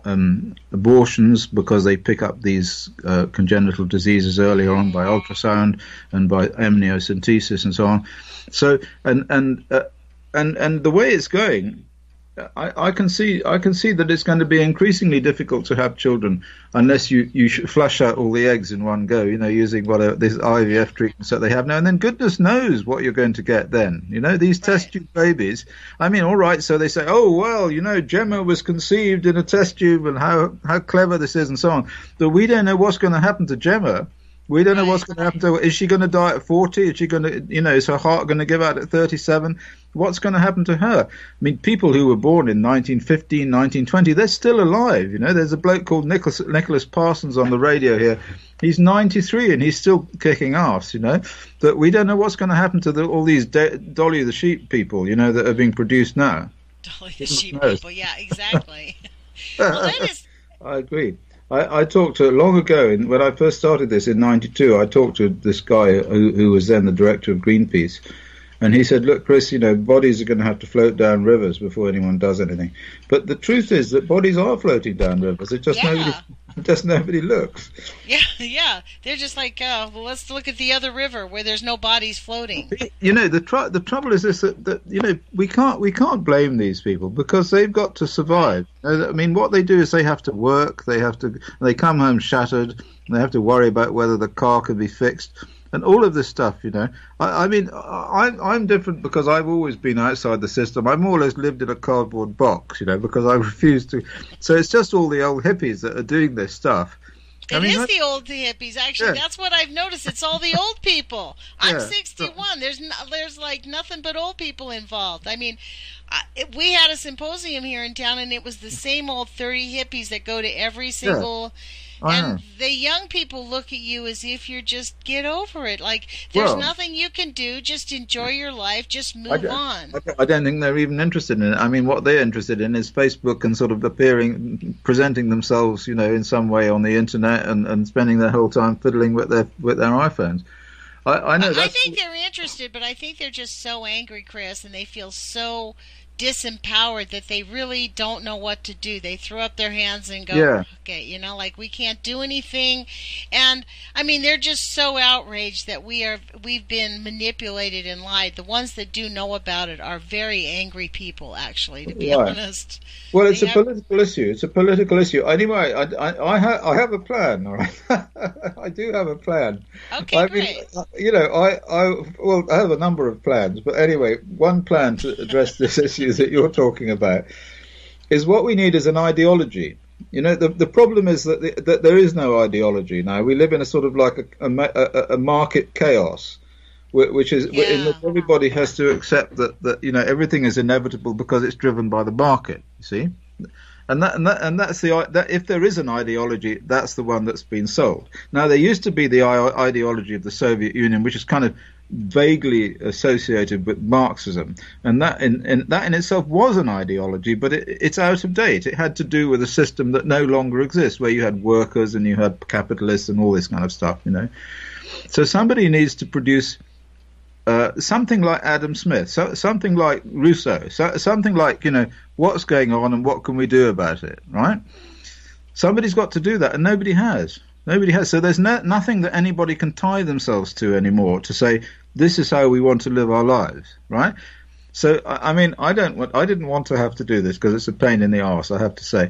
abortions because they pick up these congenital diseases earlier on by ultrasound and by amniocentesis and so on. So and the way it's going, I can see that it's going to be increasingly difficult to have children unless you flush out all the eggs in one go, using this IVF treatments that they have now. And then goodness knows what you're going to get then. These test tube babies. I mean, all right, so they say, oh, well, Gemma was conceived in a test tube and how clever this is and so on. But we don't know what's going to happen to Gemma. We don't know what's going to happen to her. Is she going to die at 40? Is she going to, is her heart going to give out at 37? What's going to happen to her? I mean, people who were born in 1915, 1920, they're still alive. There's a bloke called Nicholas Parsons on the radio here. He's 93 and he's still kicking ass, But we don't know what's going to happen to all these Dolly the sheep people, that are being produced now. Dolly the sheep people, yeah, exactly. Well, that is... I agree. I talked to, long ago, when I first started this in 92, I talked to this guy who was then the director of Greenpeace, and he said, look, Chris, bodies are going to have to float down rivers before anyone does anything. But the truth is that bodies are floating down rivers. It's just nobody looks. Yeah. They're just like, well, let's look at the other river where there's no bodies floating. The trouble is this, that we can't blame these people because they've got to survive. I mean, what they do is they have to work. They come home shattered. They have to worry about whether the car can be fixed. and all of this stuff, you know. I mean, I'm different because I've always been outside the system. I've more or less lived in a cardboard box, you know, because I refuse to. So it's just all the old hippies that are doing this stuff. It is the old hippies. Actually, that's what I've noticed. It's all the old people. I'm 61. There's like nothing but old people involved. I mean, we had a symposium here in town, and it was the same old 30 hippies that go to every single. And the young people look at you as if you're just get over it. Like there's nothing you can do. Just enjoy your life. Just move on. I don't think they're even interested in it. I mean, what they're interested in is Facebook and sort of presenting themselves, you know, in some way on the internet and spending their whole time fiddling with their iPhones. I know. I think they're interested, but I think they're just so angry, Chris, and they feel so disempowered that they really don't know what to do. They throw up their hands and go, okay, you know, like we can't do anything. And I mean, they're just so outraged that we've been manipulated and lied. The ones that do know about it are very angry people, actually, to be honest. Well, it's a political issue. It's a political issue. Anyway, I have a plan. All right, I do have a plan. Okay, great. You know, I have a number of plans, but anyway, one plan to address this issue that you're talking about is what we need is an ideology. You know, the problem is that there is no ideology now. We live in a sort of like a market chaos, which is in which everybody has to accept that you know everything is inevitable because it's driven by the market. You see, and that's that if there is an ideology, that's the one that's been sold. Now there used to be the ideology of the Soviet Union, which is kind of vaguely associated with Marxism, and that in itself was an ideology, but it's out of date. It had to do with a system that no longer exists, where you had workers and you had capitalists and all this kind of stuff, you know. So somebody needs to produce something like Adam Smith, something like Rousseau, something like, you know, what's going on and what can we do about it, right? Somebody's got to do that, and nobody has. Nobody has. So there's nothing that anybody can tie themselves to anymore to say, this is how we want to live our lives, right? So, I mean, I didn't want to have to do this because it's a pain in the arse, I have to say.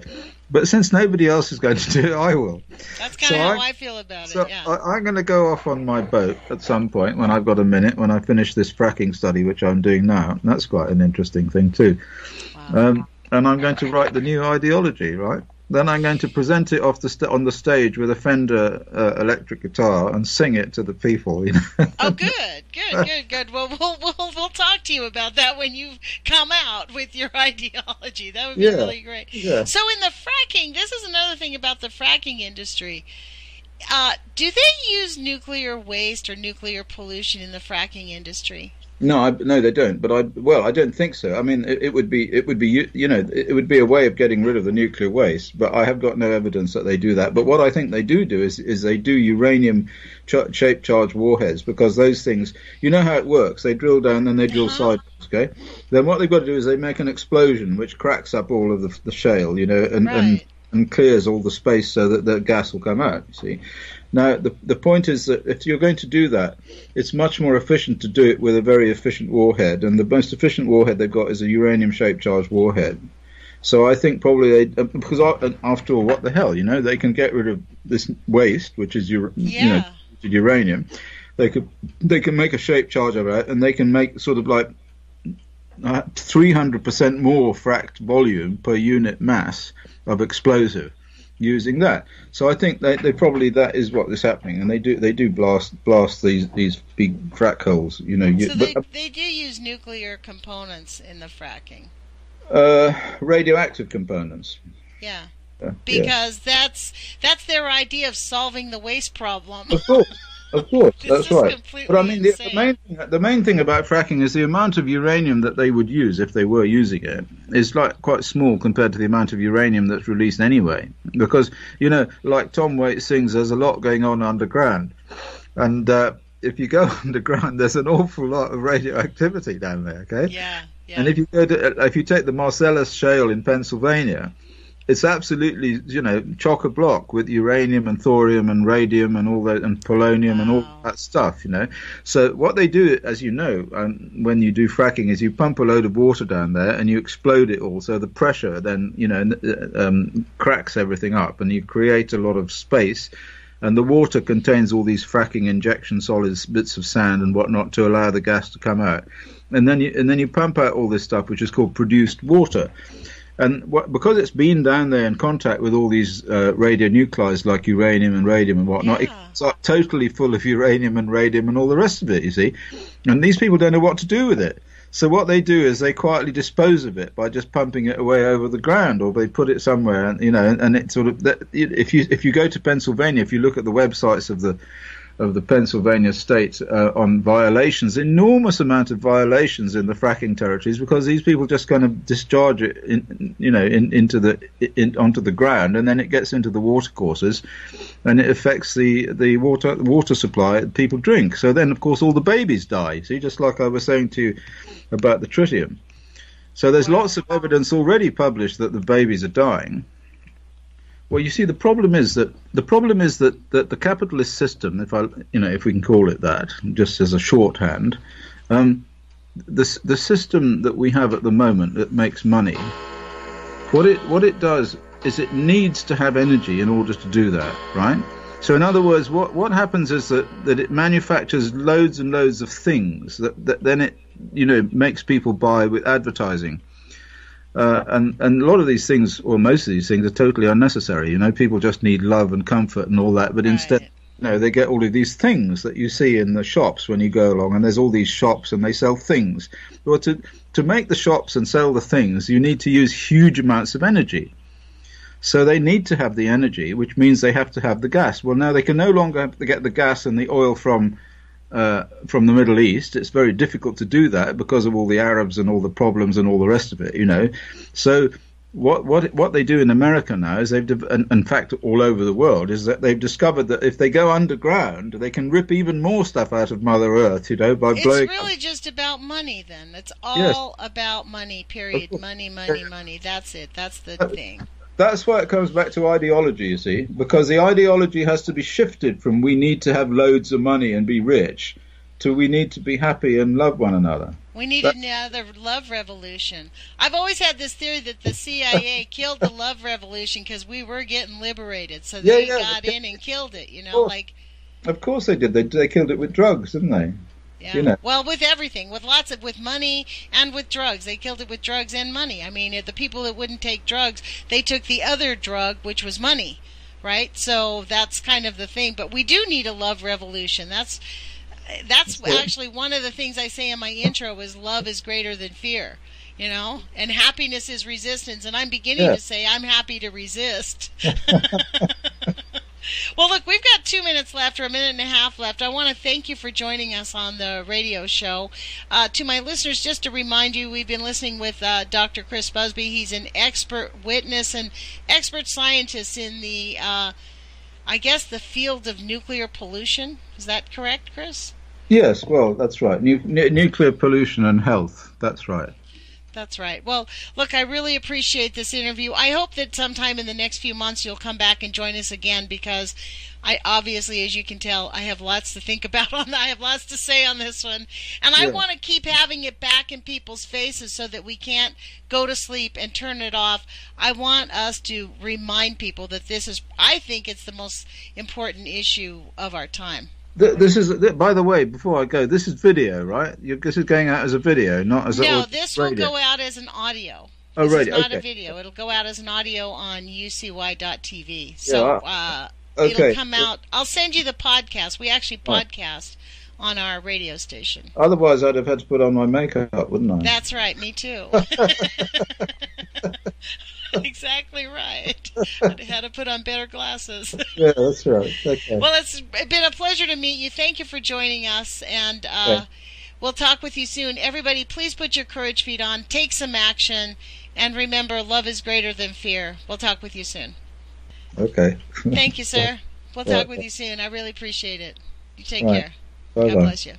But since nobody else is going to do it, I will. That's kind of how I feel about it, yeah. I'm going to go off on my boat at some point when I've got a minute, when I finish this fracking study, which I'm doing now. And that's quite an interesting thing, too. Wow. And I'm going to write the new ideology, right? Then I'm going to present it on the stage with a Fender electric guitar and sing it to the people. You know? Oh, good. Well, we'll talk to you about that when you come out with your ideology. That would be really great. Yeah. So in the fracking, this is another thing about the fracking industry. Do they use nuclear waste or nuclear pollution in the fracking industry? No, they don't. But I don't think so. I mean, it would be, you know, it would be a way of getting rid of the nuclear waste. But I have got no evidence that they do that. But what I think they do is they do uranium shaped charged warheads, because those things, you know how it works. They drill down, then they drill sideways. Okay. Then what they've got to do is they make an explosion which cracks up all of the shale, you know, and clears all the space so that the gas will come out. You see. Now, the point is that if you're going to do that, it's much more efficient to do it with a very efficient warhead. And the most efficient warhead they've got is a uranium-shaped charged warhead. So I think probably because after all, what the hell, you know, they can get rid of this waste, which is uranium. They can make a shaped charge of it, and they can make sort of like 300% more fracked volume per unit mass of explosive using that. So I think they probably, that is what is happening, and they do blast these big frack holes, you know. So they do use nuclear components in the fracking. Radioactive components. Yeah. Because that's their idea of solving the waste problem. Of course, that's right. But I mean, the main thing about fracking is the amount of uranium that they would use if they were using it is like quite small compared to the amount of uranium that's released anyway. Because, you know, like Tom Waits sings, there's a lot going on underground, and if you go underground, there's an awful lot of radioactivity down there. Okay. Yeah. And if you take the Marcellus Shale in Pennsylvania, it's absolutely, you know, chock-a-block with uranium and thorium and radium and all that, and polonium and all that stuff, you know. So what they do, as you know, when you do fracking, is you pump a load of water down there and you explode it all. So the pressure then, you know, cracks everything up, and you create a lot of space. and the water contains all these fracking injection solids, bits of sand and whatnot, to allow the gas to come out. And then you pump out all this stuff, which is called produced water. And because it's been down there in contact with all these radionuclides like uranium and radium and whatnot, it's like totally full of uranium and radium and all the rest of it, you see. And these people don't know what to do with it. So what they do is they quietly dispose of it by just pumping it away over the ground, or they put it somewhere, and and it sort of. If you go to Pennsylvania, if you look at the websites of the Pennsylvania state on violations, enormous amount of violations in the fracking territories, because these people just kind of discharge it onto the ground, and then it gets into the watercourses, and it affects the water supply that people drink. So then, of course, all the babies die. See, just like I was saying to you about the tritium. So there's lots of evidence already published that the babies are dying. Well, you see, the problem is that the capitalist system, if we can call it that, just as a shorthand, the system that we have at the moment that makes money, what it does is it needs to have energy in order to do that, right? So in other words, what happens is that it manufactures loads and loads of things that then it makes people buy with advertising. And a lot of these things, or most of these things, are totally unnecessary. People just need love and comfort and all that. But instead, they get all of these things that you see in the shops when you go along. And there's all these shops and they sell things. Well, to make the shops and sell the things, you need to use huge amounts of energy. So they need to have the energy, which means they have to have the gas. Well, now they can no longer get the gas and the oil from the Middle East. It's very difficult to do that because of all the Arabs and all the problems and all the rest of it, So what they do in America now is in fact all over the world, is that they've discovered that if they go underground, they can rip even more stuff out of Mother Earth, by blowing. It's really just about money then. It's all about money, period. Money. That's it. That's the thing. That's why it comes back to ideology, you see, because the ideology has to be shifted from we need to have loads of money and be rich to we need to be happy and love one another. We need another love revolution. I've always had this theory that the CIA killed the love revolution because we were getting liberated, so they got in and killed it, Of course they did. They killed it with drugs, didn't they? Yeah. Well, with everything, with money and with drugs. They killed it with drugs and money. I mean, the people that wouldn't take drugs, they took the other drug, which was money, right? So that's kind of the thing. But we do need a love revolution. That's actually one of the things I say in my intro is love is greater than fear, and happiness is resistance. And I'm beginning to say I'm happy to resist. Well, look, we've got 2 minutes left, or a minute and a half left. I want to thank you for joining us on the radio show. To my listeners, just to remind you, we've been listening with Dr. Chris Busby. He's an expert witness and expert scientist in the, the field of nuclear pollution. Is that correct, Chris? Yes, well, that's right. Nuclear pollution and health. That's right. That's right. Well, look, I really appreciate this interview. I hope that sometime in the next few months you'll come back and join us again, because I obviously, as you can tell, I have lots to think about on that. I have lots to say on this one. And I want to keep having it back in people's faces so that we can't go to sleep and turn it off. I want us to remind people that I think it's the most important issue of our time. This is, by the way, before I go, this is video, right? This is going out as a video, not as a radio. No, this will go out as an audio. Oh, radio. It's not a video. It'll go out as an audio on ucy.tv. So it'll come out. I'll send you the podcast. We actually podcast on our radio station. Otherwise, I'd have had to put on my makeup, wouldn't I? That's right. Me too. Exactly right. I had to put on better glasses. Yeah, that's right. Okay. Well, it's been a pleasure to meet you. Thank you for joining us, and we'll talk with you soon. Everybody, please put your courage feet on, take some action, and remember, love is greater than fear. We'll talk with you soon. Okay. Thank you, sir. We'll talk with you soon. I really appreciate it. You take care. Bye-bye. God bless you.